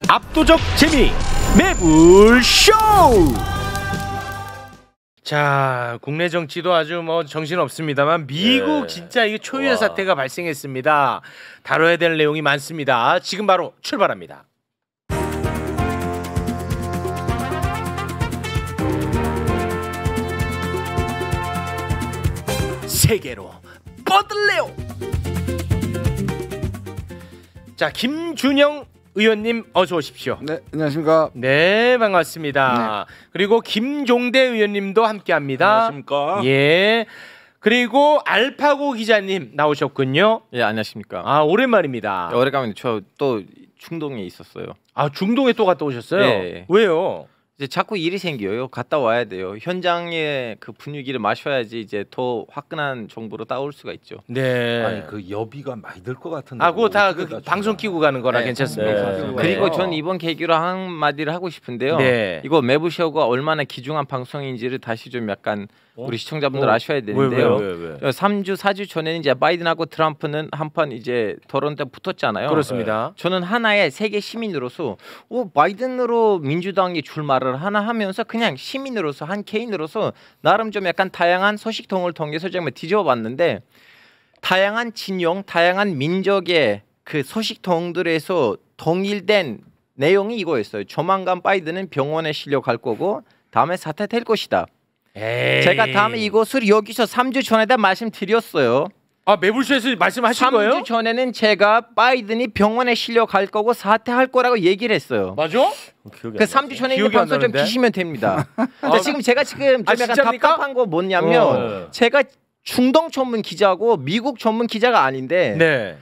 압도적 재미 매불쇼. 자, 국내 정치도 아주 뭐 정신 없습니다만 미국 진짜 이게 초유의 사태가 발생했습니다. 다뤄야 될 내용이 많습니다. 지금 바로 출발합니다. 세계로 뻗을래요. 자, 김준영 의원님 어서 오십시오. 네, 안녕하십니까. 네, 반갑습니다. 네. 그리고 김종대 의원님도 함께합니다. 안녕하십니까. 예. 그리고 알파고 기자님 나오셨군요. 예, 안녕하십니까. 아, 오랜만입니다. 오래간만에 저 또 중동에 있었어요. 아, 중동에 또 갔다 오셨어요? 네. 왜요? 이제 자꾸 일이 생겨요. 갔다 와야 돼요. 현장의 그 분위기를 마셔야지 이제 더 화끈한 정보로 따올 수가 있죠. 네. 아니 그 여비가 많이 들 것 같은데. 아, 그거 다 그 방송 끼고 가는 거라 네. 괜찮습니다. 네. 그리고 전 이번 계기로 한마디를 하고 싶은데요. 네. 이거 매부쇼가 얼마나 귀중한 방송인지를 다시 좀 약간 우리 시청자분들 아셔야 되는데요. 왜? 3주 4주 전에는 이제 바이든하고 트럼프는 한판 이제 토론 때 붙었잖아요. 그렇습니다. 저는 하나의 세계 시민으로서 바이든으로 민주당이 출마를 하나 하면서 그냥 시민으로서 한 개인으로서 나름 좀 약간 다양한 소식통을 통해서 좀 뒤져봤는데 다양한 진영, 다양한 민족의 그 소식통들에서 동일된 내용이 이거였어요. 조만간 바이든은 병원에 실려 갈 거고 다음에 사퇴될 것이다. 에이. 제가 다음에 이것을 여기서 3주 전에다 말씀드렸어요. 아, 매불쇼에서 말씀하신 거예요? 3주 전에는 제가 바이든이 병원에 실려 갈 거고 사퇴할 거라고 얘기를 했어요. 맞아? 그 3주 전에 있는 방송 좀 키시면 됩니다. 지금 제가 지금 좀 약간 진짜입니까? 답답한 거 뭐냐면 제가 중동 전문 기자고 미국 전문 기자가 아닌데 네.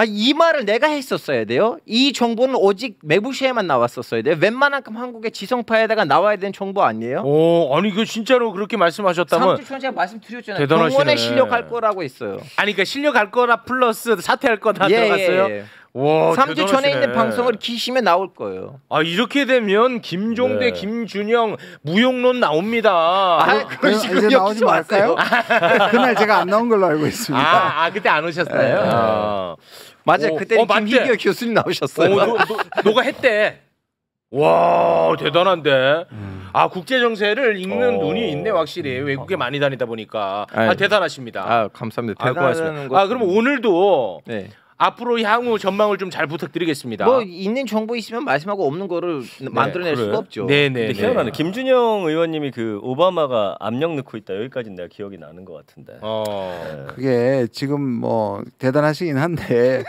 이 말을 내가 했었어야 돼요. 이 정보는 오직 매부쇼에만 나왔었어야 돼요. 웬만한큼 한국의 지성파에다가 나와야 되는 정보 아니에요? 오, 아니 그 진짜로 그렇게 말씀하셨다면 3주 전에 제가 말씀드렸잖아요. 대단하시네. 병원에 실려갈 거라고 했어요. 아니 그러니까 실려갈 거라 플러스 사퇴할 거 다 들어갔어요? 예. 와, 3주 대단하시네. 전에 있는 방송을 키시면 나올 거예요. 아, 이렇게 되면 김종대, 김준영 무용론 나옵니다. 이제 나오지 말까요? 그날 제가 안 나온 걸로 알고 있습니다. 그때 안 오셨어요? 맞아요. 그때 김희교 교수님 나오셨어요. 너가 했대. 와, 대단한데. 국제 정세를 읽는 눈이 있네 확실히. 외국에 많이 다니다 보니까. 대단하십니다. 감사합니다. 고맙습니다. 그럼 오늘도 네. 앞으로 향후 전망을 좀 잘 부탁드리겠습니다. 뭐 있는 정보 있으면 말씀하고 없는 거를 만들어낼 수가 없죠. 근데 희한하네. 김준영 의원님이 그 오바마가 압력 넣고 있다 여기까지는 내가 기억이 나는 것 같은데. 그게 지금 뭐 대단하시긴 한데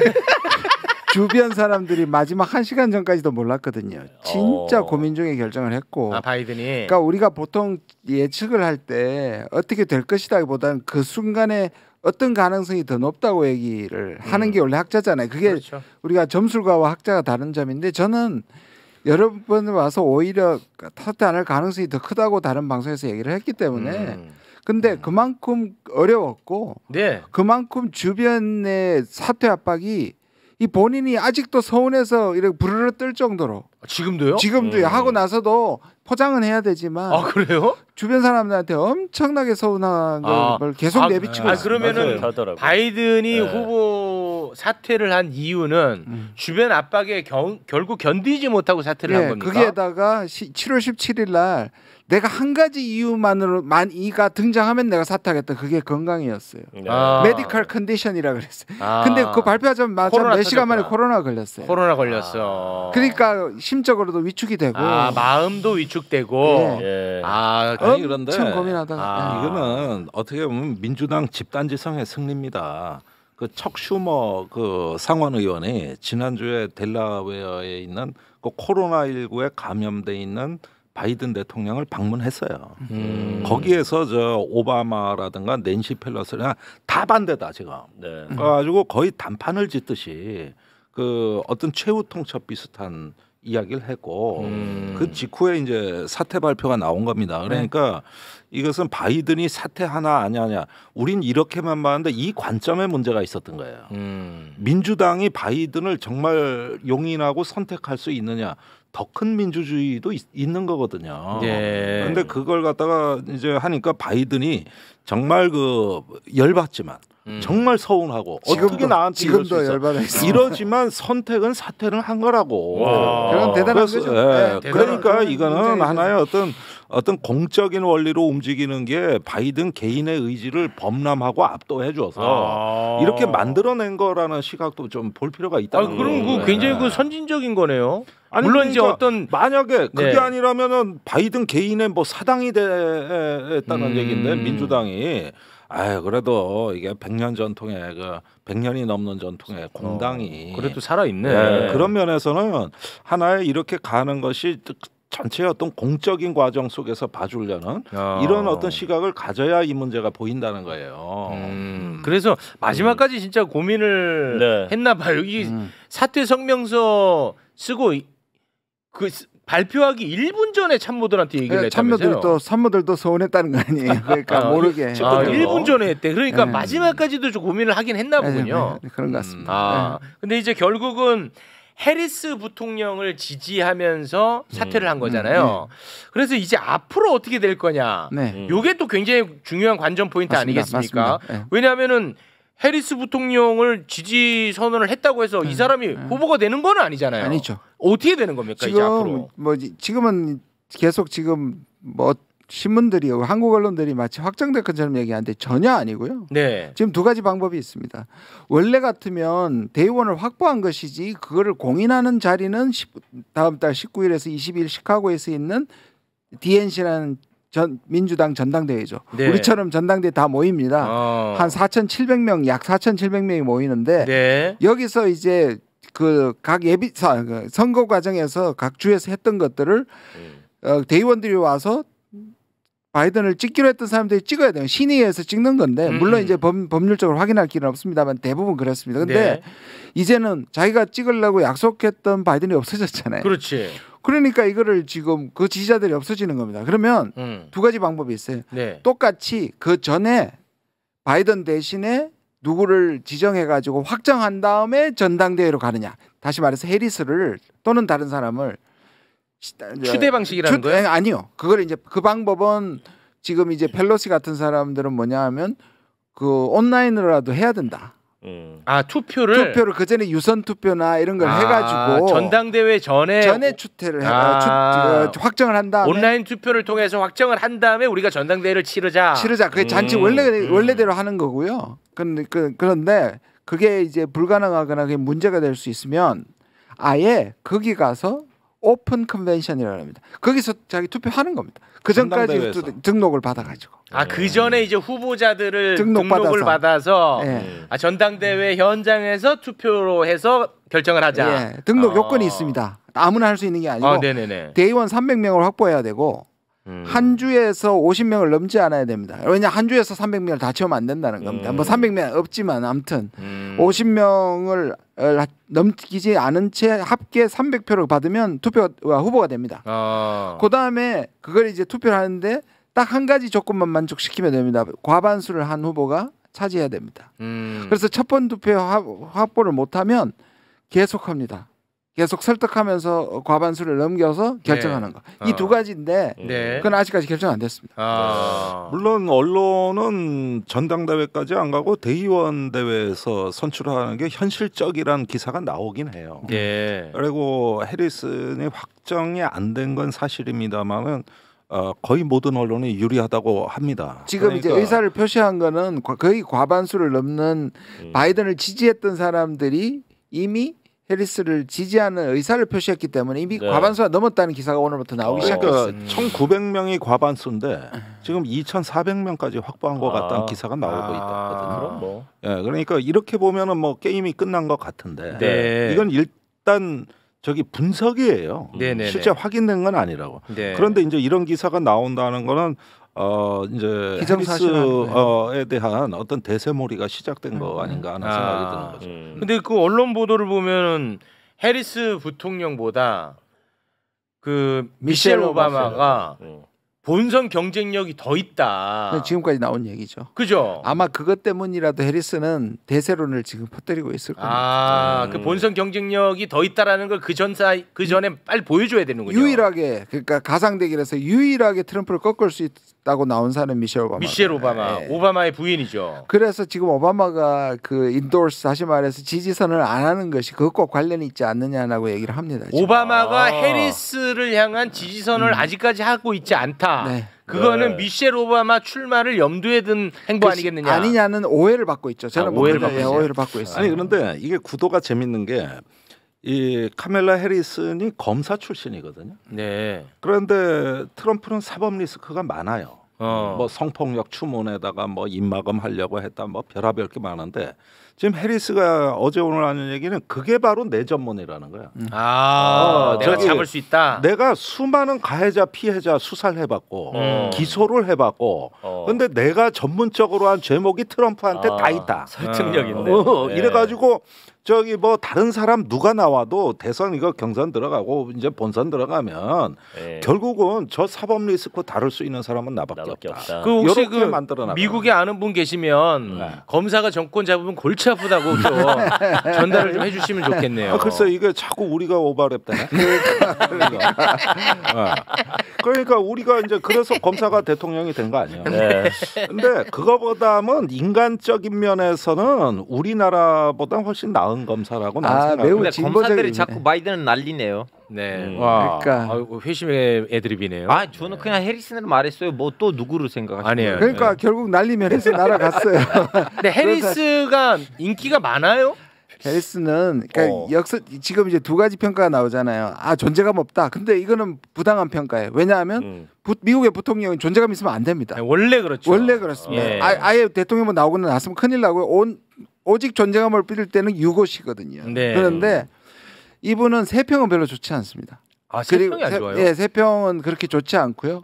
주변 사람들이 마지막 1시간 전까지도 몰랐거든요. 진짜 고민 중에 결정을 했고. 바이든이. 그러니까 우리가 보통 예측을 할 때 어떻게 될 것이다기보다는 그 순간에 어떤 가능성이 더 높다고 얘기를 하는 게 원래 학자잖아요. 그게 그렇죠. 우리가 점술가와 학자가 다른 점인데 저는 여러 번 와서 오히려 사퇴 안 할 가능성이 더 크다고 다른 방송에서 얘기를 했기 때문에 근데 그만큼 어려웠고 그만큼 주변의 사퇴 압박이 이 본인이 아직도 서운해서 이렇게 부르르 떨 정도로 지금도요? 지금도 하고 나서도 포장은 해야 되지만 그래요? 주변 사람들한테 엄청나게 서운한 걸 계속 내비치고 있어요. 그러면은 바이든이 후보 사퇴를 한 이유는 주변 압박에 결국 견디지 못하고 사퇴를 한 겁니까? 거기에다가 7월 17일 날 내가 한 가지 이유만으로만 이가 등장하면 내가 사퇴하겠다. 그게 건강이었어요. 메디컬 컨디션이라 그랬어요. 근데 그 발표하자마자 몇 시간 만에 코로나 걸렸어요. 코로나 걸렸어. 그러니까 심적으로도 위축이 되고 마음도 위축되고. 아니 그런데 엄청 고민하다가 이거는 어떻게 보면 민주당 집단지성의 승리입니다. 그 척 슈머 그 상원 의원이 지난주에 델라웨어에 있는 그 코로나19에 감염돼 있는 바이든 대통령을 방문했어요. 거기에서 저 오바마라든가 낸시 펠로시나 다 반대다 지금. 그래가지고 거의 단판을 짓듯이 그 어떤 최후 통첩 비슷한 이야기를 했고 그 직후에 이제 사퇴 발표가 나온 겁니다. 그러니까 이것은 바이든이 사퇴하나 아니하냐. 우린 이렇게만 봤는데 이 관점에 문제가 있었던 거예요. 민주당이 바이든을 정말 용인하고 선택할 수 있느냐. 더 큰 민주주의도 있는 거거든요. 그런데 그걸 갖다가 이제 하니까 바이든이 정말 그 열받지만 정말 서운하고 어떻게 나한테 이럴 수 지금도 있어. 열받아 있어. 이러지만 선택은 사퇴를 한 거라고. 그건 대단한 그래서, 거죠. 예, 네, 그러니까 대단한 이거는 문제이죠. 하나의 어떤 공적인 원리로 움직이는 게 바이든 개인의 의지를 범람하고 압도해줘서 이렇게 만들어낸 거라는 시각도 좀 볼 필요가 있다는 거예요. 그럼 그 굉장히 그 선진적인 거네요. 아니, 물론 이제 그러니까 어떤 만약에 그게 네. 아니라면은 바이든 개인의 뭐 사당이 됐다는 얘기인데 민주당이 그래도 이게 100년 전통의 그 100년이 넘는 전통의 공당이 그래도 살아 있네. 예, 그런 면에서는 하나의 이렇게 가는 것이 전체의 어떤 공적인 과정 속에서 봐주려는 이런 어떤 시각을 가져야 이 문제가 보인다는 거예요. 그래서 마지막까지 진짜 고민을 했나 봐요. 이 사퇴 성명서 쓰고 그 발표하기 1분 전에 참모들한테 얘기를 했다면서요. 참모들도 서운했다는 거 아니에요. 그러니까 모르게. 1분 전에 했대. 그러니까 네. 마지막까지도 좀 고민을 하긴 했나 보군요. 네, 그런 것 같습니다. 근데 이제 결국은 해리스 부통령을 지지하면서 사퇴를 한 거잖아요. 그래서 이제 앞으로 어떻게 될 거냐. 요게 또 굉장히 중요한 관전 포인트 맞습니다. 아니겠습니까? 맞습니다. 네. 왜냐하면은 해리스 부통령을 지지 선언을 했다고 해서 이 사람이 후보가 되는 건 아니잖아요. 아니죠. 어떻게 되는 겁니까 이제 앞으로? 지금은 계속 지금 뭐 신문들이 한국 언론들이 마치 확정될 것처럼 얘기하는데 전혀 아니고요. 네. 지금 두 가지 방법이 있습니다. 원래 같으면 대의원을 확보한 것이지 그거를 공인하는 자리는 다음 달 19일에서 20일 시카고에서 있는 DNC라는 민주당 전당대회죠. 네. 우리처럼 전당대회 다 모입니다. 한 4,700명, 약 4,700명이 모이는데 네. 여기서 이제 그 각 선거 과정에서 각 주에서 했던 것들을 대의원들이 와서 바이든을 찍기로 했던 사람들이 찍어야 돼요. 신의회에서 찍는 건데 물론 이제 법률적으로 확인할 길은 없습니다만 대부분 그렇습니다. 근데 네. 이제는 자기가 찍으려고 약속했던 바이든이 없어졌잖아요. 그렇지. 그러니까 이거를 지금 그 지지자들이 없어지는 겁니다. 그러면 두 가지 방법이 있어요. 네. 똑같이 그 전에 바이든 대신에 누구를 지정해 가지고 확정한 다음에 전당대회로 가느냐. 다시 말해서 해리스를 또는 다른 사람을 추대 방식이라는 거예요? 아니요. 그걸 이제 그 방법은 지금 이제 펠로시 같은 사람들은 뭐냐 하면 그 온라인으로라도 해야 된다. 투표를 그 전에 유선 투표나 이런 걸 해가지고 전당대회 전에 추태를 확정을 한 다음에 온라인 투표를 통해서 확정을 한 다음에 우리가 전당대회를 치르자. 그게 잔치 원래대로 하는 거고요. 그런데 그게 이제 불가능하거나 그게 문제가 될 수 있으면 아예 거기 가서 오픈 컨벤션이라고 합니다. 거기서 자기 투표하는 겁니다. 그 전까지 등록을 받아가지고. 그 전에 이제 후보자들을 등록을 받아서 전당대회 현장에서 투표로 해서 결정을 하자. 등록 요건이 있습니다. 아무나 할 수 있는 게 아니고 대의원 300명을 확보해야 되고 한 주에서 50명을 넘지 않아야 됩니다. 왜냐 한 주에서 300명을 다 채우면 안 된다는 겁니다. 뭐 300명 없지만 아무튼 50명을 넘기지 않은 채 합계 300표를 받으면 후보가 됩니다. 그 다음에 그걸 이제 투표를 하는데 딱 한 가지 조건만 만족시키면 됩니다. 과반수를 한 후보가 차지해야 됩니다. 그래서 첫 번 투표 확보를 못하면 계속합니다. 계속 설득하면서 과반수를 넘겨서 결정하는 거. 이 두 가지인데 그건 아직까지 결정 안 됐습니다. 물론 언론은 전당대회까지 안 가고 대의원 대회에서 선출하는 게 현실적이라는 기사가 나오긴 해요. 그리고 해리슨이 확정이 안 된 건 사실입니다만은 거의 모든 언론이 유리하다고 합니다. 지금 이제 의사를 표시한 거는 거의 과반수를 넘는 바이든을 지지했던 사람들이 이미 해리스를 지지하는 의사를 표시했기 때문에 이미 과반수가 넘었다는 기사가 오늘부터 나오기 시작했어요. 1,900명이 과반수인데 지금 2,400명까지 확보한 것 같다는 기사가 나오고 있거든요. 그럼 뭐. 그러니까 이렇게 보면은 뭐 게임이 끝난 것 같은데 이건 일단 저기 분석이에요. 실제 확인된 건 아니라고. 그런데 이제 이런 기사가 나온다는 거는 이제 해리스에 대한 어떤 대세몰이가 시작된 거 아닌가 하는 생각이 드는 거죠. 근데 그 언론 보도를 보면은 해리스 부통령보다 그 미셸 오바마가 본선 경쟁력이 더 있다. 지금까지 나온 얘기죠. 그죠? 아마 그것 때문이라도 해리스는 대세론을 지금 퍼뜨리고 있을 겁니다. 그 본선 경쟁력이 더 있다라는 걸 그 전에 빨리 보여줘야 되는군요. 유일하게 그러니까 가상 대결에서 유일하게 트럼프를 꺾을 수 있다고 나온 사람은 미셸 오바마. 미셸 오바마, 오바마의 부인이죠. 그래서 지금 오바마가 그 인도스 다시 말해서 지지선을 안 하는 것이 그것과 관련이 있지 않느냐라고 얘기를 합니다. 지금. 오바마가 해리스를 향한 지지선을 아직까지 하고 있지 않다. 네. 그거는 미셸 오바마 출마를 염두에 둔 행보 아니겠느냐? 아니냐는 오해를 받고 있죠. 저는 오해를 받고 있어요. 오해를 받고 있어요. 아니 그런데 이게 구도가 재밌는 게 이 카멜라 해리슨이 검사 출신이거든요. 네. 그런데 트럼프는 사법 리스크가 많아요. 어. 뭐 성폭력 추문에다가 뭐 입막음 하려고 했다 뭐 별의별 게 많은데 지금 해리스가 어제 오늘 하는 얘기는 그게 바로 내 전문이라는 거야. 내가 저기 잡을 수 있다. 내가 수많은 가해자 피해자 수사를 해봤고 기소를 해봤고 근데 내가 전문적으로 한 죄목이 트럼프한테 다 있다. 설득력 있네. 이래가지고 저기 뭐 다른 사람 누가 나와도 대선 이거 경선 들어가고 이제 본선 들어가면 결국은 저 사법 리스크 다룰 수 있는 사람은 나밖에 없다. 그 혹시 그 만들어놔. 미국에 아는 분 계시면 검사가 정권 잡으면 골치 아프다고 좀 전달을 좀 해주시면 좋겠네요. 글쎄 이게 자꾸 우리가 오버랩되네. 그러니까 우리가 이제 그래서 검사가 대통령이 된 거 아니에요. 근데 그거보다는 인간적인 면에서는 우리나라보다 훨씬 나은 검사라고 나는 생각해요. 매우 근데 검사들이 자꾸 바이든을 날리네요. 네. 그러니까 회심의 애드립이네요. 저는 그냥 해리슨을 말했어요. 뭐 또 누구를 생각하시나요? 아니에요. 그러니까 결국 날리면 해서 날아갔어요. 근데 해리스가 인기가 많아요? 해리스는 그러니까 지금 이제 두 가지 평가가 나오잖아요. 존재감 없다. 근데 이거는 부당한 평가예요. 왜냐하면 미국의 부통령은 존재감 있으면 안 됩니다. 원래 그렇죠. 원래 그렇습니다. 아예 대통령만 나오고는 났으면 큰일 나고요. 오직 존재감을 빌릴 때는 유고시거든요. 네. 그런데 이분은 세평은 별로 좋지 않습니다. 세평이 안 좋아요? 예, 세평은 그렇게 좋지 않고요.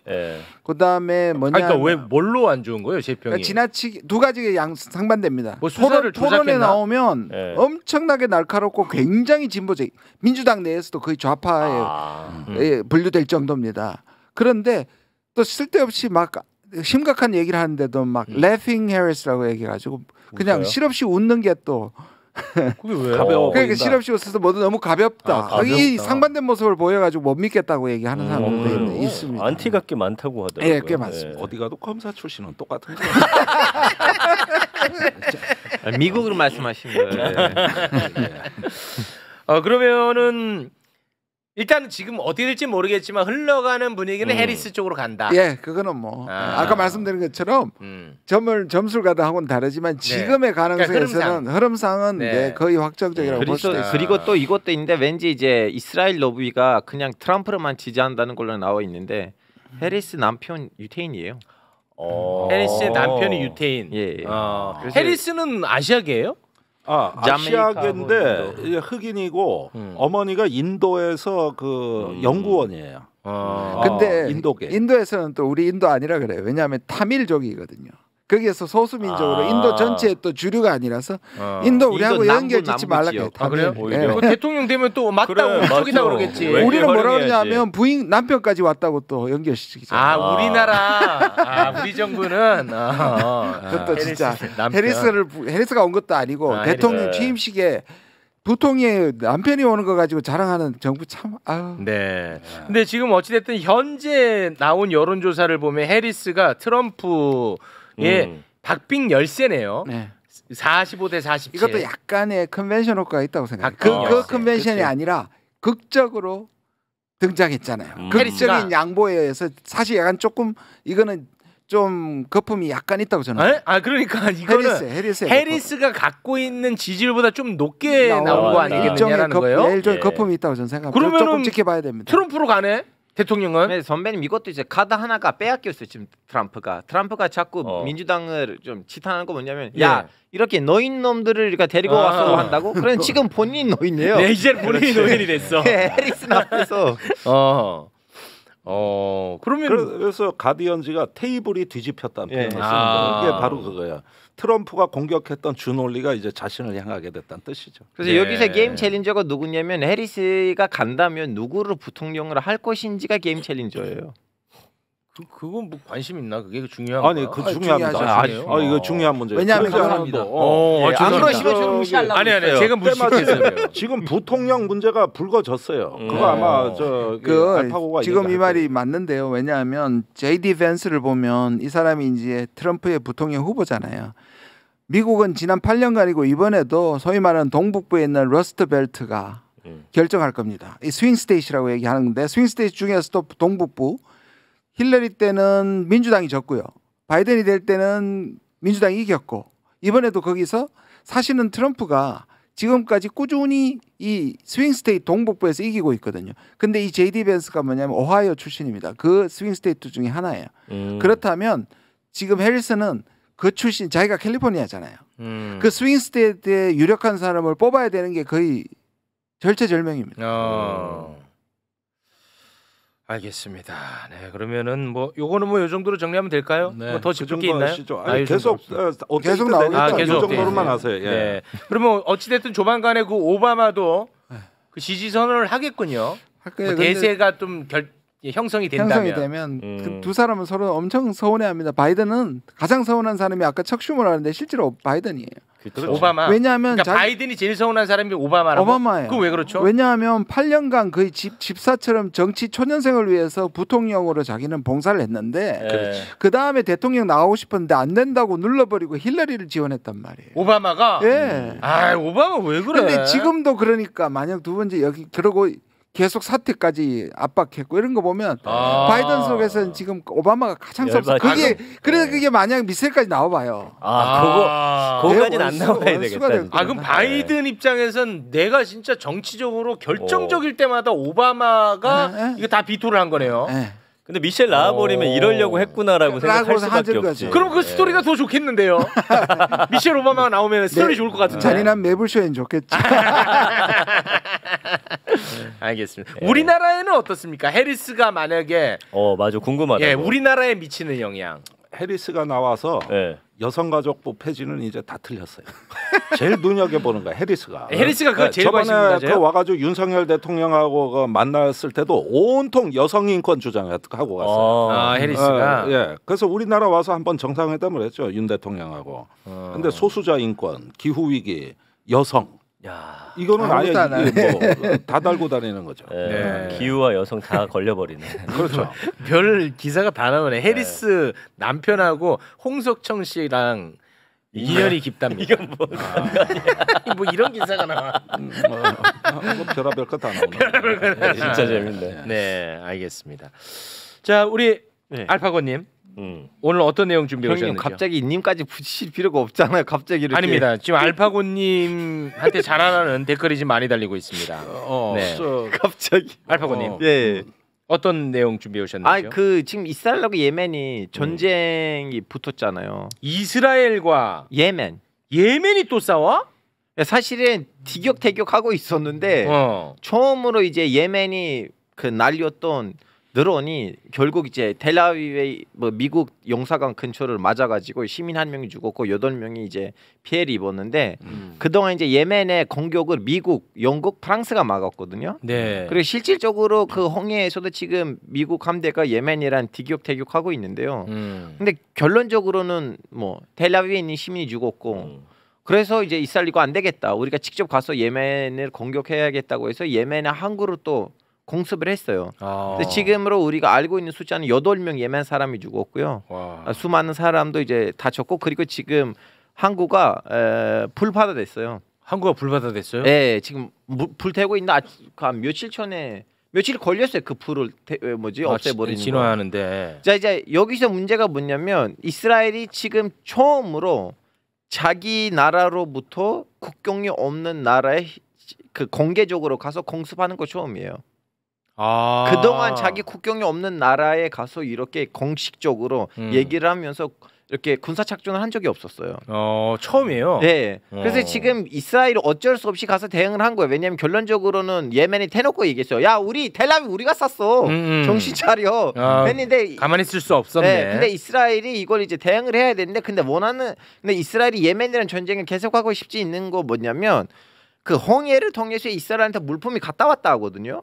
그다음에 뭐냐? 그러니까 왜 뭘로 안 좋은 거예요, 세평이? 그러니까 지나치게 두 가지가 상반됩니다. 뭐 수사를 토론에 나오면 엄청나게 날카롭고 굉장히 진보적. 민주당 내에서도 거의 좌파에 분류될 정도입니다. 그런데 또 쓸데없이 막 심각한 얘기를 하는데도 막 laughing Harris라고 얘기해가지고 그냥 웃어요? 실없이 웃는 게 또 그게 왜? 가벼워 그러니까 보인다. 실없이 웃어서 모두 너무 가볍다. 가볍다. 이 상반된 모습을 보여가지고 못 믿겠다고 얘기하는 사람들도 있습니다. 안티가 꽤 많다고 하더라고요. 예, 꽤 많습니다. 어디 가도 검사 출신은 똑같은 거예요. 미국을 말씀하신 거예요. 그러면은 일단은 지금 어떻게 될지 모르겠지만 흘러가는 분위기는 해리스 쪽으로 간다. 예, 그거는 뭐 아까 말씀드린 것처럼 점수를 가다 하고는 다르지만 지금의 가능성에서는 흐름상은 거의 확정적이라고 볼 수 있어요. 그리고 또 이것도 있는데 왠지 이제 이스라엘 로비가 그냥 트럼프를만 지지한다는 걸로 나와 있는데 해리스 남편 유태인이에요. 해리스의 남편이 유태인. 예. 해리스는 아시아계예요? 아시아계인데 이제 흑인이고 어머니가 인도에서 연구원이에요. 근데 인도계. 인도에서는 또 우리 인도 아니라 그래요. 왜냐하면 타밀족이거든요. 거기에서 소수민족으로 인도 전체의 또 주류가 아니라서 인도 우리하고 연결짓지 말라고. 그래요? 예. 대통령 되면 또 맞다 우쪽이다 그러겠지. 우리는 뭐라 그러냐면 부인 남편까지 왔다고 또 연결시키잖아요. 우리나라 우리 정부는 그것도 진짜 해리스가 온 것도 아니고 대통령 취임식에 부통령의 남편이 오는 거 가지고 자랑하는 정부 참. 네. 근데 지금 어찌됐든 현재 나온 여론조사를 보면 해리스가 트럼프의 박빙 열세네요. 네. 45대 47. 이것도 약간의 컨벤션 효과가 있다고 생각해요. 그 컨벤션이 아니라 극적으로 등장했잖아요. 극적인 양보에 의해서 사실 약간 조금 이거는 좀 거품이 약간 있다고 저는. 그러니까 이거는 해리스가 갖고 있는 지지율보다 좀 높게 나온 거 아니겠느냐라는 거예요. 일종의 거품이 있다고 저는 생각합니다. 그러면 조금 지켜봐야 됩니다. 트럼프로 가네. 대통령은. 네, 선배님 이것도 이제 카드 하나가 빼앗겼어요. 지금 트럼프가 자꾸 민주당을 좀 치탄하는 거 뭐냐면 야 이렇게 노인 놈들을 데리고 와서 한다고? 그럼 지금 본인이 노인이에요. 네, 이제 본인이 노인이 됐어. 해리슨 앞에서. 그러면 그래서 가디언즈가 테이블이 뒤집혔다는 표현을 쓰는 거예요. 이게 바로 그거예요. 트럼프가 공격했던 주 논리가 이제 자신을 향하게 됐다는 뜻이죠. 그래서 여기서 게임 챌린저가 누구냐면 해리스가 간다면 누구를 부통령으로 할 것인지가 게임 챌린저예요. 그건 뭐 관심 있나? 그게 중요한 거야? 아니 그 중요합니다. 이거 중요한 문제. 왜냐하면 안 그러시면 좀 무시하려고. 아니 제가 무시했어요. 지금 부통령 문제가 불거졌어요. 그거 아마 알파고가 지금 이 말이 맞는데요. 왜냐하면 J.D. 벤스를 보면 이 사람이 이제 트럼프의 부통령 후보잖아요. 미국은 지난 8년간이고 이번에도 소위 말하는 동북부에 있는 러스트 벨트가 결정할 겁니다. 이 스윙 스테이트라고 얘기하는데 스윙 스테이트 중에서도 동북부 힐러리 때는 민주당이 졌고요. 바이든이 될 때는 민주당이 이겼고 이번에도 거기서 사실은 트럼프가 지금까지 꾸준히 이 스윙 스테이트 동북부에서 이기고 있거든요. 근데 이 J.D. 벤스가 뭐냐면 오하이오 출신입니다. 그 스윙 스테이트 중에 하나예요. 그렇다면 지금 해리스는 그 출신 자기가 캘리포니아잖아요. 그 스윙 스테이트에 유력한 사람을 뽑아야 되는 게 거의 절체절명입니다. 알겠습니다. 네, 그러면은 뭐 요거는 뭐 요 정도로 정리하면 될까요? 네, 뭐더 짚을 게 있나요? 계속 나오겠다. 이 정도로만 하세요. 예. 네. 그러면 어찌 됐든 조만간에 그 오바마도 그 지지 선언을 하겠군요. 뭐 대세가 좀 형성이 되면 그 두 사람은 서로 엄청 서운해합니다. 바이든은 가장 서운한 사람이 아까 척 슈머를 하는데 실제로 바이든이에요. 그렇죠. 오바마. 왜냐하면 그러니까 바이든이 제일 서운한 사람이 오바마라고. 오바마예요. 그 왜 그렇죠? 왜냐하면 8년간 거의 집사처럼 정치 초년생을 위해서 부통령으로 자기는 봉사를 했는데 그 다음에 대통령 나오고 싶었는데 안 된다고 눌러버리고 힐러리를 지원했단 말이에요. 오바마가. 예. 아, 오바마 왜 그래? 근데 지금도 그러니까 만약 두 번째 여기 그러고. 계속 사퇴까지 압박했고 이런 거 보면 바이든 속에서는 지금 오바마가 가장 섭섭. 그게 만약 미셀까지 나와봐요. 그거까지는 안 나와야 되겠다. 그럼 바이든 입장에선 내가 진짜 정치적으로 결정적일 때마다 오바마가 이거 다 비토를 한 거네요. 근데 미셸 나와버리면 이러려고 했구나라고 생각할 수밖에 없지. 그럼 그 스토리가 더 좋겠는데요. 미셸 오바마가 나오면 스토리 좋을 것 같은데. 잔인한 매불쇼엔 좋겠지. 알겠습니다. 우리나라에는 어떻습니까? 해리스가 만약에 맞아 궁금하다. 예, 우리나라에 미치는 영향. 해리스가 나와서 여성가족부 폐지는 이제 다 틀렸어요. 제일 눈여겨보는 거야 해리스가. 해리스가 그거 제일 저번에 그 와가지고 윤석열 대통령하고 그 만났을 때도 온통 여성 인권 주장하고 갔어요. 해리스가. 예. 그래서 우리나라 와서 한번 정상회담을 했죠 윤 대통령하고. 근데 소수자 인권, 기후 위기, 여성. 야, 이거는 아예 다 달고 다니는 거죠. 기후와 여성 다 걸려버리네. 그렇죠. 별 기사가 다 나오네. 해리스 남편하고 홍석천 씨랑 인연이 깊답니다. 이건 뭐 뭐 이런 기사가 나와. 뭐 별의별 거 다 나오네. 진짜 재밌네. 네, 알겠습니다. 자, 우리 알파고님. 오늘 어떤 내용 준비해 오셨는지요? 갑자기 님까지 붙이실 필요가 없잖아요. 갑자기 이렇게. 아닙니다. 지금 알파고님한테 자라나는 댓글이 지금 많이 달리고 있습니다. 네. 갑자기 알파고님. 어떤 내용 준비해 오셨는지요? 지금 이스라엘하고 예멘이 전쟁이 붙었잖아요. 이스라엘과 예멘이 또 싸워? 사실은 티격태격하고 있었는데 처음으로 이제 예멘이 그 날렸던 드론이 결국 이제 텔아비브의 미국 영사관 근처를 맞아가지고 시민 1명이 죽었고 8명이 이제 피해를 입었는데 그동안 이제 예멘의 공격을 미국, 영국, 프랑스가 막았거든요. 네. 그리고 실질적으로 그 홍해에서도 지금 미국 함대가 예멘이란 티격태격하고 있는데요. 근데 결론적으로는 뭐 텔아비브에 있는 시민이 죽었고 그래서 이제 이스라엘 이거 안 되겠다. 우리가 직접 가서 예멘을 공격해야겠다고 해서 예멘의 항구를 또 공습을 했어요. 근데 지금으로 우리가 알고 있는 숫자는 8명 예멘 사람이 죽었고요. 수많은 사람도 이제 다쳤고 그리고 지금 항구가 불바다 됐어요. 항구가 불바다 됐어요? 네, 지금 불태우고 있는 한 며칠 전에 며칠 걸렸어요. 그 불을 없애버리는 진화하는데. 자 이제 여기서 문제가 뭐냐면 이스라엘이 지금 처음으로 자기 나라로부터 국경이 없는 나라에 그 공개적으로 가서 공습하는 거 처음이에요. 그동안 자기 국경이 없는 나라에 가서 이렇게 공식적으로 얘기를 하면서 이렇게 군사 착전을 한 적이 없었어요. 처음이에요. 네. 그래서 지금 이스라엘이 어쩔 수 없이 가서 대응을 한 거예요. 왜냐하면 결론적으로는 예멘이 대놓고 얘기했어요. 야, 우리 텔아비브 우리가 쐈어. 정신 차려. 했는데 가만히 있을 수 없었네. 네. 근데 이스라엘이 이걸 이제 대응을 해야 되는데 근데 이스라엘이 예멘이라는 전쟁을 계속하고 싶지 있는 거 뭐냐면 그 홍해를 통해서 이스라엘한테 물품이 갔다 왔다 하거든요.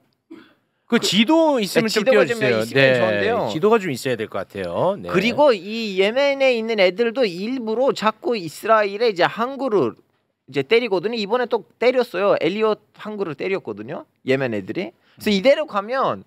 그 지도 있으면 좀 지도가 띄워주세요. 좀 있으면 좋은데요. 지도가 좀 있어야 될 것 같아요. 네. 그리고 이 예멘에 있는 애들도 일부러 자꾸 이스라엘에 이제 항구를 이제 때리거든요. 이번에 또 때렸어요. 엘리엇 항구를 때렸거든요. 예멘 애들이. 그래서 이대로 가면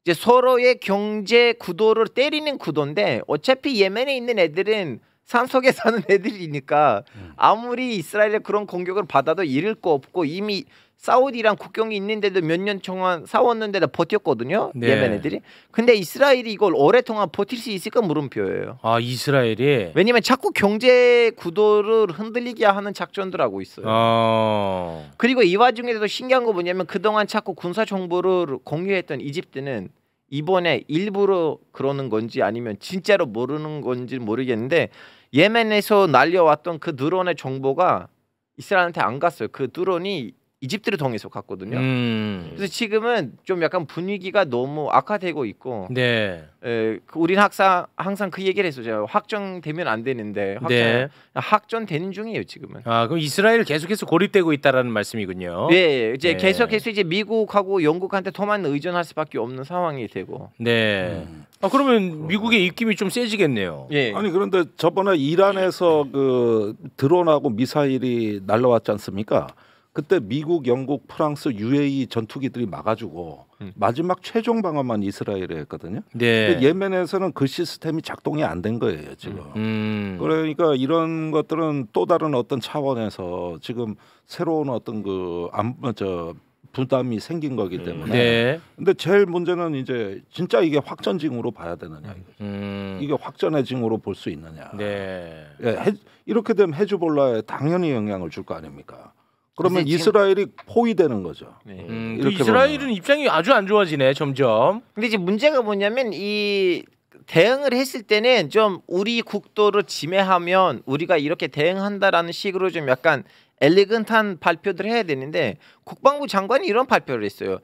이제 서로의 경제 구도를 때리는 구도인데 어차피 예멘에 있는 애들은 산속에 사는 애들이니까 아무리 이스라엘의 그런 공격을 받아도 잃을 거 없고 이미 사우디랑 국경이 있는데도 몇 년 동안 싸웠는데도 버텼거든요. 네. 예멘 애들이. 근데 이스라엘이 이걸 오랫동안 버틸 수 있을까 물음표예요. 아 이스라엘이 왜냐면 자꾸 경제 구도를 흔들리게 하는 작전들 하고 있어요. 그리고 이 와중에도 신기한 거 뭐냐면 그동안 자꾸 군사 정보를 공유했던 이집트는 이번에 일부러 그러는 건지 아니면 진짜로 모르는 건지 모르겠는데 예멘에서 날려왔던 그 드론의 정보가 이스라엘한테 안 갔어요. 그 드론이 이집트를 통해서 갔거든요. 그래서 지금은 좀 약간 분위기가 너무 악화되고 있고, 네. 우리는 항상 그 얘기를 했어요. 확정되면 안 되는데 확정되는 중이에요 지금은. 아 그럼 이스라엘 계속해서 고립되고 있다라는 말씀이군요. 네, 이제 네. 계속해서 이제 미국하고 영국한테 더만 의존할 수밖에 없는 상황이 되고. 네. 아 그러면 미국의 입김이 좀 세지겠네요. 예. 아니 그런데 저번에 이란에서 그 드론하고 미사일이 날라왔지 않습니까? 그때 미국, 영국, 프랑스, UAE 전투기들이 막아주고 마지막 최종 방어만 이스라엘에 했거든요. 네. 근데 예멘에서는 그 시스템이 작동이 안 된 거예요 지금. 그러니까 이런 것들은 또 다른 어떤 차원에서 지금 새로운 어떤 부담이 생긴 거기 때문에. 네. 근데 제일 문제는 이제 진짜 이게 확전징으로 봐야 되느냐 이게 확전의 징후로 볼 수 있느냐. 네. 이렇게 되면 헤즈볼라에 당연히 영향을 줄 거 아닙니까? 그러면 이스라엘이 포위되는 거죠. 그 이스라엘은 입장이 아주 안 좋아지네 점점. 근데 이제 문제가 뭐냐면 이 대응을 했을 때는 좀 우리 국도를 침해하면 우리가 이렇게 대응한다라는 식으로 좀 약간 엘리건트한 발표들을 해야 되는데 국방부 장관이 이런 발표를 했어요.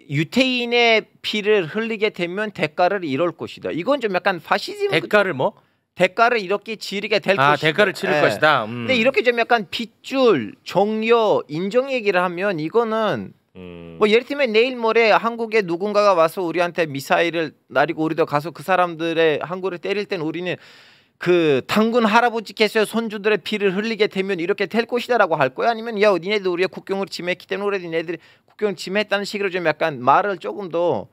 유태인의 피를 흘리게 되면 대가를 이룰 것이다. 이건 좀 약간 파시즘. 대가를 뭐? 대가를 이렇게 치르게 될 것이다. 대가를 치를 것이다. 근데 이렇게 좀 약간 빗줄, 정려, 인정 얘기를 하면 이거는 뭐 예를 들면 내일 모레 한국에 누군가가 와서 우리한테 미사일을 날리고 우리도 가서 그 사람들의 항구를 때릴 땐 우리는 그 당군 할아버지께서 손주들의 피를 흘리게 되면 이렇게 될 것이다라고 할 거야? 아니면 야 니네들 우리의 국경을 침해했기 때문에 우리 니네들이 국경을 침해했다는 식으로 좀 약간 말을 조금 더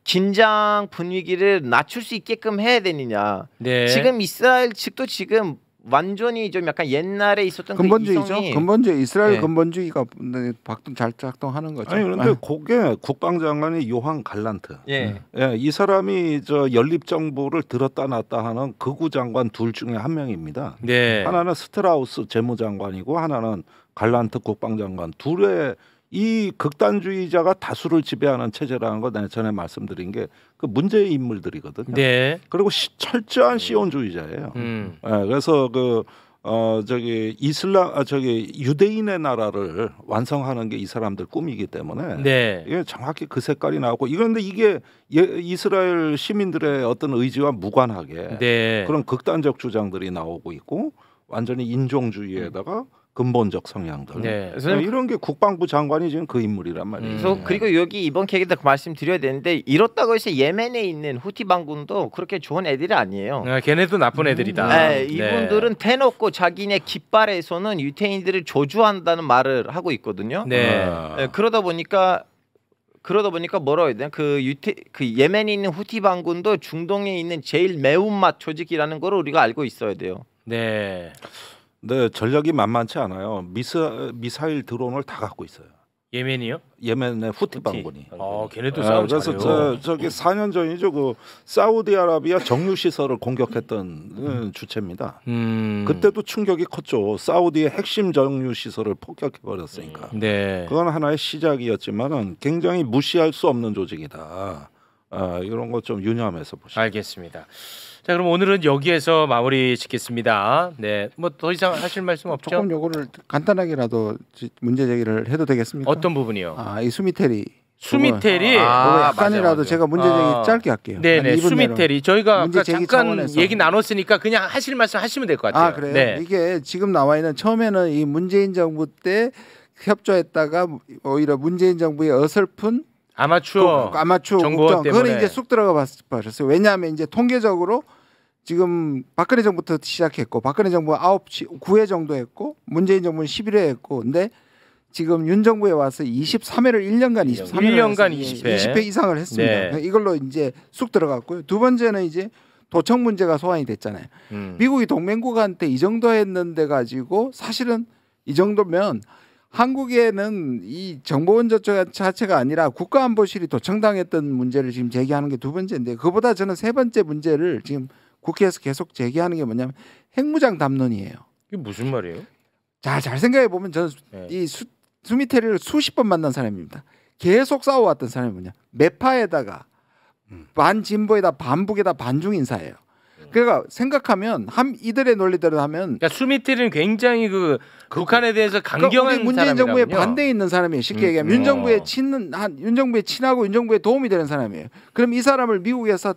긴장 분위기를 낮출 수 있게끔 해야 되느냐. 지금 이스라엘 측도 지금 완전히 좀 약간 옛날에 있었던 근본주의죠. 그 이성이 근본주의 이스라엘 근본주의가 잘 작동하는 거죠. 아니 그런데 그게 국방장관이 요한 갈란트. 이 사람이 저 연립정부를 들었다 놨다 하는 극우 장관 둘 중에 한 명입니다. 하나는 스트라우스 재무장관이고 하나는 갈란트 국방장관. 둘의 이 극단주의자가 다수를 지배하는 체제라는 거 내가 전에 말씀드린 게 그 문제의 인물들이거든요. 그리고 철저한 시온주의자예요. 그래서 유대인의 나라를 완성하는 게 이 사람들 꿈이기 때문에 이게 정확히 그 색깔이 나오고 그런데 이게 이스라엘 시민들의 어떤 의지와 무관하게 그런 극단적 주장들이 나오고 있고 완전히 인종주의에다가 근본적 성향들. 이런 게 국방부 장관이 지금 그 인물이란 말이에요. 그리고 여기 이번 계기도 말씀드려야 되는데 이렇다고 해서 예멘에 있는 후티 반군도 그렇게 좋은 애들이 아니에요. 걔네도 나쁜 애들이다. 이분들은 대놓고 자기네 깃발에서는 유태인들을 저주한다는 말을 하고 있거든요. 그러다 보니까 뭐라고 해야 되나? 그 예멘에 있는 후티 반군도 중동에 있는 제일 매운맛 조직이라는 걸 우리가 알고 있어야 돼요. 네, 전략이 만만치 않아요. 미사일 드론을 다 갖고 있어요. 예멘이요? 예멘의 후티 반군이. 걔네도 싸움 잘해요. 그래서 저기 4년 전이죠. 그 사우디아라비아 정유 시설을 공격했던 주체입니다. 그때도 충격이 컸죠. 사우디의 핵심 정유 시설을 폭격해 버렸으니까. 그건 하나의 시작이었지만은 굉장히 무시할 수 없는 조직이다. 이런 거 좀 유념해서 보시죠. 알겠습니다. 자, 그럼 오늘은 여기에서 마무리 짓겠습니다. 뭐 더 이상 하실 말씀 없죠? 조금 요거를 간단하게라도 문제 제기를 해도 되겠습니까? 어떤 부분이요? 이 수미테리. 맞아. 약간이라도 제가 문제 제기 짧게 할게요. 네네. 수미테리 저희가 아까 잠깐 얘기 나눴으니까 그냥 하실 말씀 하시면 될 것 같아요. 그래요? 이게 지금 나와 있는 처음에는 이 문재인 정부 때 협조했다가 오히려 문재인 정부의 어설픈 아마추어 국정 그거는 이제 쑥 들어가 버렸어요. 왜냐하면 이제 통계적으로 지금 박근혜 정부부터 시작했고 박근혜 정부가 9회 정도 했고 문재인 정부는 11회 했고 근데 지금 윤 정부에 와서 23회를 1년간 20회 이상을 했습니다. 네. 이걸로 이제 쑥 들어갔고요. 두 번째는 이제 도청 문제가 소환이 됐잖아요. 미국이 동맹국한테 이 정도 했는데 가지고 사실은 이 정도면 한국에는 이 정보원 자체가 아니라 국가안보실이 도청당했던 문제를 지금 제기하는 게 두 번째인데 그보다 저는 세 번째 문제를 지금 국회에서 계속 제기하는 게 뭐냐면 핵무장 담론이에요. 이게 무슨 말이에요? 잘 생각해 보면 저는 이 수미테리를 수십 번 만난 사람입니다. 계속 싸워왔던 사람이 뭐냐? 매파에다가 반진보에다 반북에다 반중 인사예요. 그러니까 생각하면 이들의 논리대로 하면 그러니까 수미테리는 굉장히 북한에 대해서 강경한 문재인 정부에 사람이라군요. 반대에 있는 사람이에요. 쉽게 얘기하면 윤 정부에 친하고 윤 정부에 도움이 되는 사람이에요. 그럼 이 사람을 미국에서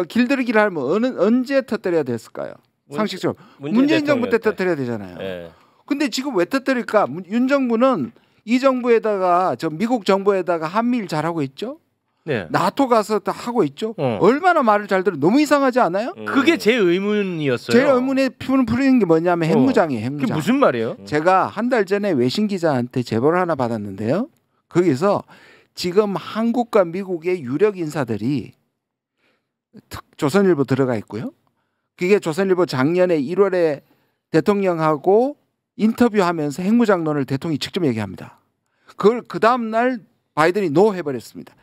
길들이기를 하면 언제 터뜨려야 됐을까요? 상식적으로 문재인 정부 때 터뜨려야 되잖아요. 네. 근데 지금 왜 터뜨릴까? 윤 정부는 이 정부에다가 미국 정부에다가 한미일 잘하고 있죠. 네. 나토 가서 다 하고 있죠. 얼마나 말을 잘 들어. 너무 이상하지 않아요? 그게 제 의문이었어요. 제 의문에 풀리는 게 뭐냐면 핵무장이에요. 핵무장. 그게 무슨 말이에요? 제가 한 달 전에 외신 기자한테 제보를 하나 받았는데요. 거기서 지금 한국과 미국의 유력 인사들이 조선일보 들어가 있고요. 그게 조선일보 작년에 1월에 대통령하고 인터뷰하면서 핵무장론을 대통령이 직접 얘기합니다. 그걸 그 다음 날 바이든이 노 해버렸습니다.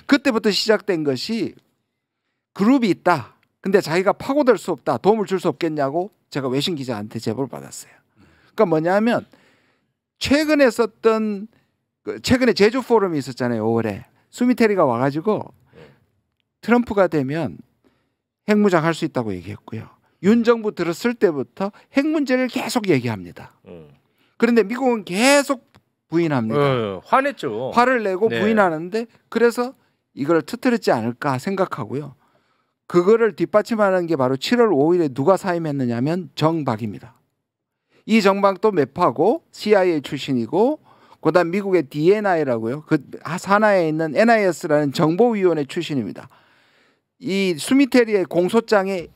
그때부터 시작된 것이 그룹이 있다. 근데 자기가 파고들 수 없다. 도움을 줄 수 없겠냐고 제가 외신 기자한테 제보를 받았어요. 그러니까 뭐냐면 최근에 제주 포럼이 있었잖아요. 5월에 수미테리가 와가지고 트럼프가 되면 핵무장 할 수 있다고 얘기했고요. 윤 정부 들었을 때부터 핵 문제를 계속 얘기합니다. 그런데 미국은 계속 부인합니다. 화냈죠. 화를 내고 부인하는데 그래서 이걸 터뜨렸지 않을까 생각하고요. 그거를 뒷받침하는 게 바로 7월 5일에 누가 사임했느냐면 정박입니다. 이 정박도 매파고 CIA 출신이고 그다음 미국의 DNI라고요. 그 산하에 있는 NIS라는 정보위원회 출신입니다. 이 수미테리의 공소장에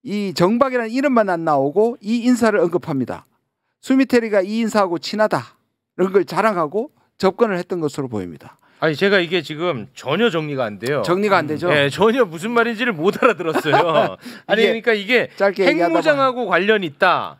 이 정박이라는 이름만 안 나오고 이 인사를 언급합니다. 수미테리가 이 인사하고 친하다. 이런 걸 자랑하고 접근을 했던 것으로 보입니다. 아니 제가 이게 지금 전혀 정리가 안 돼요. 정리가 안 되죠? 네, 전혀 무슨 말인지를 못 알아들었어요. 아니 그러니까 이게 핵무장하고 관련이 있다.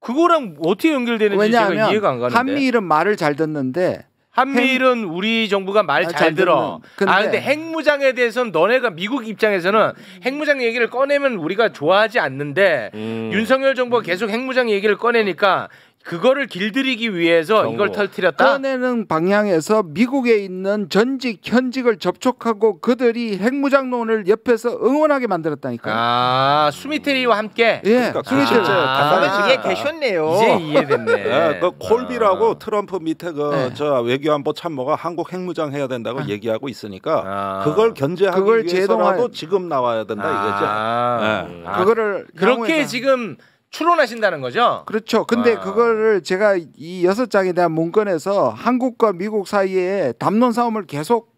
그거랑 어떻게 연결되는지 제가 이해가 안 가는데. 한미일은 말을 잘 듣는데 한미일은 우리 정부가 말 잘 들어. 근데 핵무장에 대해서는 너네가 미국 입장에서는 핵무장 얘기를 꺼내면 우리가 좋아하지 않는데 윤석열 정부가 계속 핵무장 얘기를 꺼내니까 그거를 길들이기 위해서 이걸 터뜨렸다. 꺼내는 방향에서 미국에 있는 전직 현직을 접촉하고 그들이 핵무장론을 옆에서 응원하게 만들었다니까요. 아 수미테리와 함께. 예. 그러니까 이게 되셨네요. 이제 이해됐네. 네, 그 콜비라고 트럼프 밑에 저 외교안보 참모가 한국 핵무장 해야 된다고 얘기하고 있으니까 그걸 견제하기 위해서라도 지금 나와야 된다 이거죠. 그거를 그렇게 지금 추론하신다는 거죠? 그렇죠. 근데 그거를 제가 이 6장에 대한 문건에서 한국과 미국 사이에 담론 싸움을 계속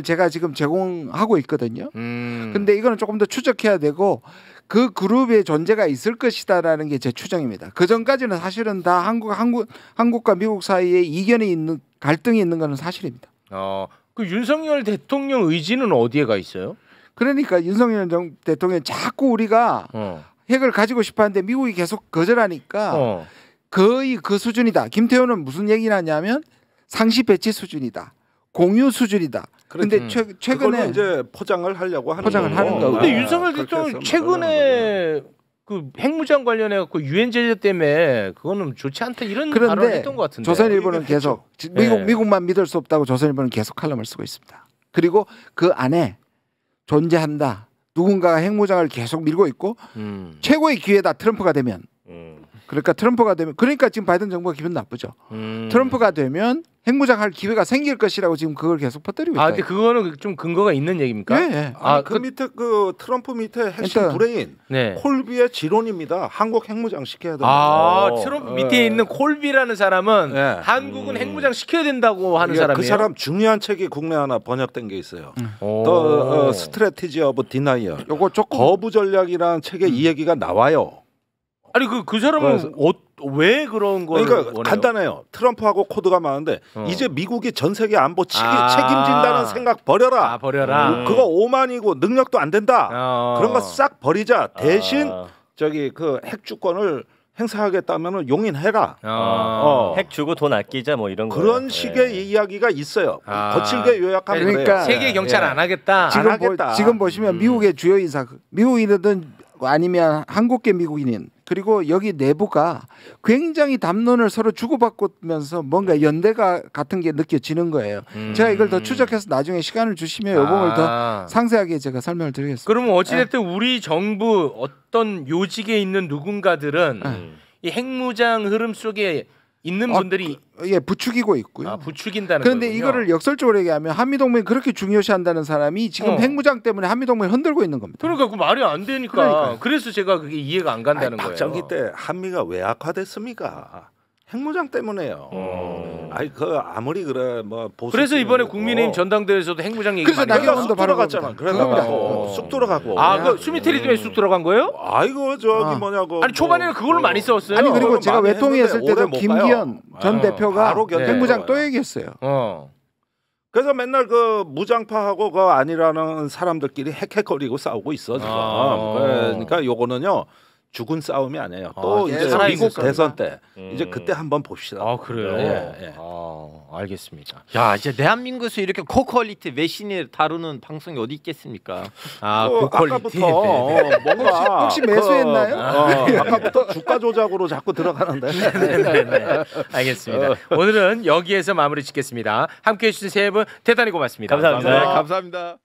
제가 지금 제공하고 있거든요. 근데 이거는 조금 더 추적해야 되고 그 그룹의 존재가 있을 것이다라는 게 제 추정입니다. 그 전까지는 사실은 다 한국과 미국 사이에 이견이 있는 갈등이 있는 것은 사실입니다. 그 윤석열 대통령 의지는 어디에 가 있어요? 그러니까 윤석열 대통령 자꾸 우리가 핵을 가지고 싶어하는데 미국이 계속 거절하니까 거의 그 수준이다. 김태호는 무슨 얘기를 하냐면 상시 배치 수준이다. 공유 수준이다. 그런데 최근에 이제 포장을 하려고 하는 거고. 근데 윤석열 대통령 최근에 그 핵무장 관련해 갖고 유엔 제재 때문에 그거는 좋지 않다 이런 발언을 했던 것 같은데. 조선일보는 계속 미국만 믿을 수 없다고 조선일보는 계속 칼럼을 쓰고 있습니다. 그리고 그 안에 존재한다. 누군가가 핵무장을 계속 밀고 있고 최고의 기회다 트럼프가 되면 그러니까 트럼프가 되면 그러니까 지금 바이든 정부가 기분 나쁘죠. 트럼프가 되면 핵무장할 기회가 생길 것이라고 지금 그걸 계속 퍼뜨리고 있다. 근데 그거는 좀 근거가 있는 얘기입니까? 네. 그 밑에 그 트럼프 밑에 핵심 일단, 브레인 네. 콜비의 지론입니다. 한국 핵무장 시켜야 된다. 트럼프 밑에 있는 콜비라는 사람은 네. 한국은 핵무장 시켜야 된다고 하는 사람이에요. 그 사람 중요한 책이 국내 하나 번역된 게 있어요. 더 스트래티지 오브 디나이얼. 요거 조금 거부 전략이라는 책에 이 얘기가 나와요. 아니 그 사람은 왜 그런 걸 그러니까 원해요? 간단해요. 트럼프하고 코드가 많은데 이제 미국이 전 세계 안보 책임진다는 생각 버려라. 버려라. 그거 오만이고 능력도 안 된다. 그런 거 싹 버리자. 대신 저기 그 핵 주권을 행사하겠다면은 용인해라. 핵 주고 돈 아끼자 뭐 이런 거. 그런 식의 이야기가 있어요. 거칠게 요약하면 그러니까 그래요. 세계 경찰 안 하겠다. 지금 보시면 미국의 주요 인사 미국인이든 아니면 한국계 미국인인 그리고 여기 내부가 굉장히 담론을 서로 주고받으면서 뭔가 연대가 같은 게 느껴지는 거예요. 제가 이걸 더 추적해서 나중에 시간을 주시면 이 부분을 더 상세하게 제가 설명을 드리겠습니다. 그러면 어찌됐든 우리 정부 어떤 요직에 있는 누군가들은 이 핵무장 흐름 속에 있는 분들이 부추기고 있고요. 부추긴다는 그런데 거군요. 이거를 역설적으로 얘기하면 한미동맹 그렇게 중요시한다는 사람이 지금 핵무장 때문에 한미동맹 흔들고 있는 겁니다. 그러니까 그 말이 안 되니까. 그러니까요. 그래서 제가 그게 이해가 안 간다는 거예요. 박정희 때 한미가 왜 악화됐습니까? 핵무장 때문에요. 그 아무리 그래 뭐 보수. 그래서 이번에 국민의힘 전당대회에서도 핵무장 얘기 그래서 많이 나경원도 바로 들어갔잖아. 쑥 들어가고. 그 수미테리 때문에 쑥 들어간 거예요? 아이고 저기 뭐냐고. 아니 초반에는 그걸로 많이 싸웠어요. 아니 그리고 제가 많이 외통위했을 했는데 때도 오래 못 김기현 전 대표가 바로 핵무장 또 얘기했어요. 그래서 맨날 그 무장파하고 그 아니라는 사람들끼리 핵핵거리고 싸우고 있어 지금. 그러니까 요거는요. 죽은 싸움이 아니에요. 또 이제 미국 대선 때 이제 그때 한번 봅시다. 그래요? 예. 알겠습니다. 야 이제 대한민국에서 이렇게 고퀄리티 외신을 다루는 방송이 어디 있겠습니까? 고퀄리티. 아까부터 뭔가 혹시 매수했나요? 아까부터 주가 조작으로 자꾸 들어가는데. 네. 알겠습니다. 오늘은 여기에서 마무리 짓겠습니다. 함께해 주신 세 분 대단히 고맙습니다. 감사합니다. 감사합니다.